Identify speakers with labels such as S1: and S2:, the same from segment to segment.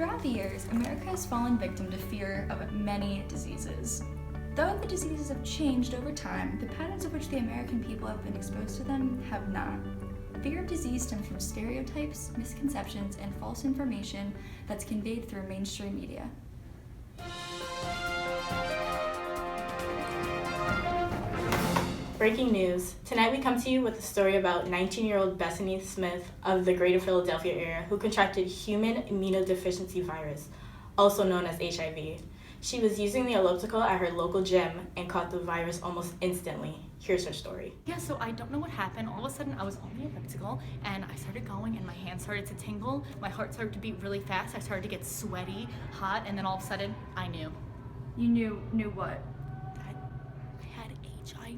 S1: Throughout the years, America has fallen victim to fear of many diseases. Though the diseases have changed over time, the patterns of which the American people have been exposed to them have not. Fear of disease stems from stereotypes, misconceptions, and false information that's conveyed through mainstream media.
S2: Breaking news. Tonight we come to you with a story about 19-year-old Bethany Smith of the greater Philadelphia area who contracted human immunodeficiency virus, also known as HIV. She was using the elliptical at her local gym and caught the virus almost instantly. Here's her story.
S3: Yeah, so I don't know what happened. All of a sudden I was on the elliptical and I started going and my hands started to tingle. My heart started to beat really fast. I started to get sweaty, hot, and then all of a sudden I knew.
S1: You knew what?
S3: I had HIV.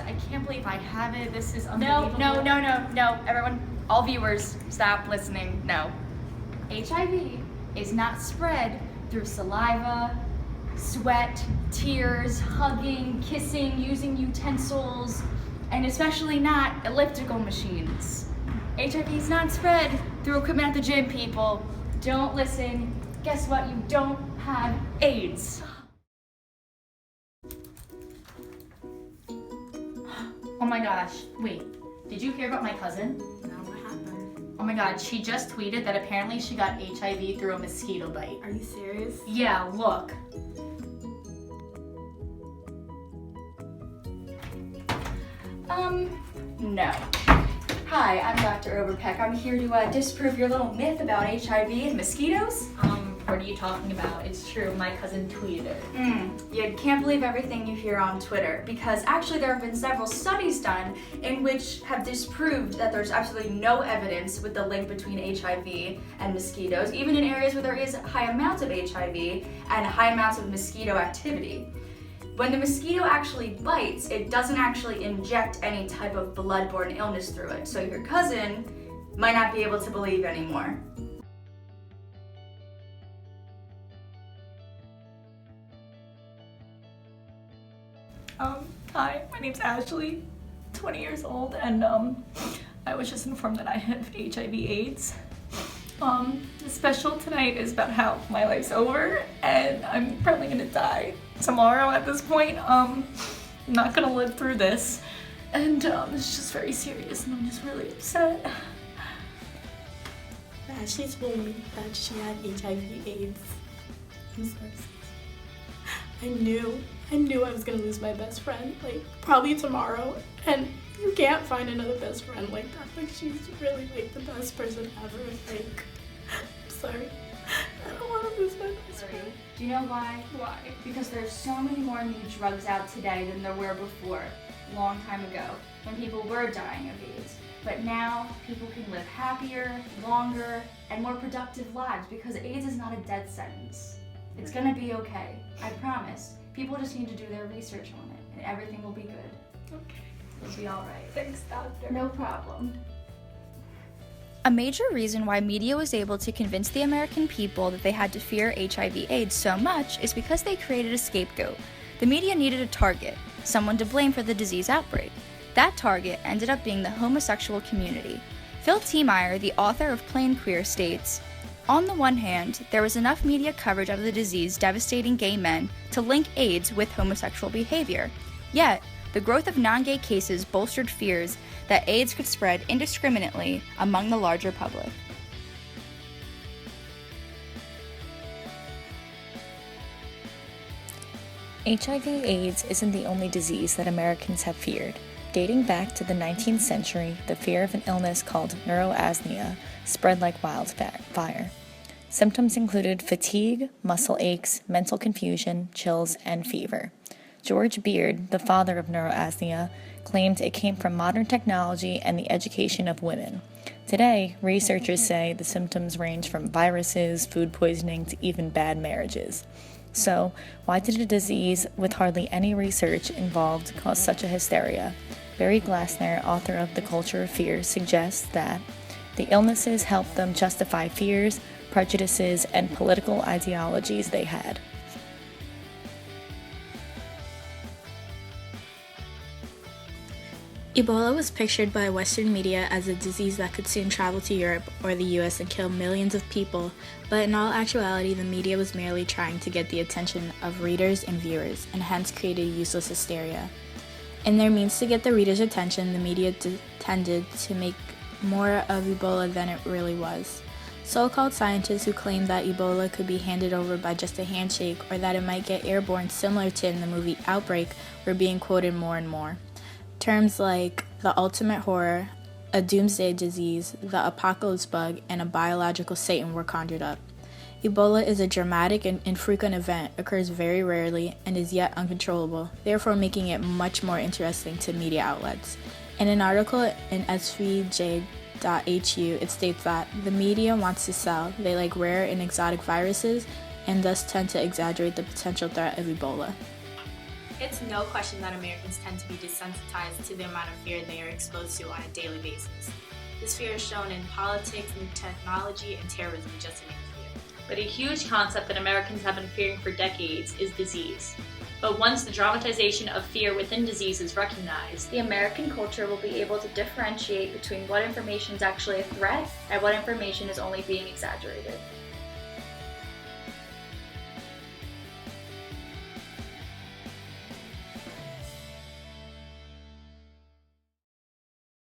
S3: I can't believe I have it. This is unbelievable.
S1: No. Everyone, all viewers, stop listening. No. HIV is not spread through saliva, sweat, tears, hugging, kissing, using utensils, and especially not elliptical machines. HIV is not spread through equipment at the gym, people. Don't listen. Guess what? You don't have AIDS.
S3: Oh my gosh, wait. Did you hear about my cousin?
S2: No, what happened?
S3: Oh my god, she just tweeted that apparently she got HIV through a mosquito bite.
S2: Are you serious?
S3: Yeah, look.
S1: No. Hi, I'm Dr. Overpeck. I'm here to disprove your little myth about HIV and mosquitoes.
S3: What are you talking about? It's true, my cousin tweeted it.
S1: You can't believe everything you hear on Twitter, because actually there have been several studies done in which have disproved that there's absolutely no evidence with the link between HIV and mosquitoes, even in areas where there is high amounts of HIV and high amounts of mosquito activity. When the mosquito actually bites, it doesn't actually inject any type of blood-borne illness through it, so your cousin might not be able to believe anymore.
S3: Hi, my name's Ashley, 20 years old, and I was just informed that I have HIV/AIDS. The special tonight is about how my life's over, and I'm probably gonna die tomorrow at this point. I'm not gonna live through this, and it's just very serious, and I'm just really upset.
S2: Ashley told me that she had HIV/AIDS. I'm sorry. I knew I was gonna lose my best friend, like, probably tomorrow, and you can't find another best friend like that. Like, she's really, like, the best person ever, like, I'm sorry. I don't want to lose my best friend.
S1: Do you know why?
S2: Why?
S1: Because there's so many more new drugs out today than there were before, a long time ago, when people were dying of AIDS. But now, people can live happier, longer, and more productive lives because AIDS is not a death sentence. It's gonna be okay, I promise. People just need to do their research on it, and everything will be good.
S2: Okay.
S1: It'll be all right.
S2: Thanks, doctor.
S1: No problem.
S4: A major reason why media was able to convince the American people that they had to fear HIV/AIDS so much is because they created a scapegoat. The media needed a target, someone to blame for the disease outbreak. That target ended up being the homosexual community. Phil Tiemeyer, the author of Plain Queer, states, "On the one hand, there was enough media coverage of the disease devastating gay men to link AIDS with homosexual behavior. Yet, the growth of non-gay cases bolstered fears that AIDS could spread indiscriminately among the larger public."
S5: HIV/AIDS isn't the only disease that Americans have feared. Dating back to the 19th century, the fear of an illness called neuroasthenia spread like wildfire. Symptoms included fatigue, muscle aches, mental confusion, chills, and fever. George Beard, the father of neuroasthenia, claimed it came from modern technology and the education of women. Today, researchers say the symptoms range from viruses, food poisoning, to even bad marriages. So, why did a disease with hardly any research involved cause such a hysteria? Barry Glassner, author of The Culture of Fear, suggests that the illnesses helped them justify fears, prejudices, and political ideologies they had.
S2: Ebola was pictured by Western media as a disease that could soon travel to Europe or the US and kill millions of people, but in all actuality, the media was merely trying to get the attention of readers and viewers, and hence created useless hysteria. In their means to get the readers' attention, the media tended to make more of Ebola than it really was. So-called scientists who claimed that Ebola could be handed over by just a handshake or that it might get airborne similar to in the movie Outbreak were being quoted more and more. Terms like the ultimate horror, a doomsday disease, the apocalypse bug, and a biological Satan were conjured up. Ebola is a dramatic and infrequent event, occurs very rarely, and is yet uncontrollable, therefore making it much more interesting to media outlets. In an article in svj.hu, it states that the media wants to sell, they like rare and exotic viruses, and thus tend to exaggerate the potential threat of Ebola. It's no question that Americans tend to be desensitized to the amount of fear they are exposed to on a daily basis. This fear is shown in politics, new technology, and terrorism, just to name a few.
S6: But a huge concept that Americans have been fearing for decades is disease. But once the dramatization of fear within disease is recognized,
S1: The American culture will be able to differentiate between what information is actually a threat and what information is only being exaggerated.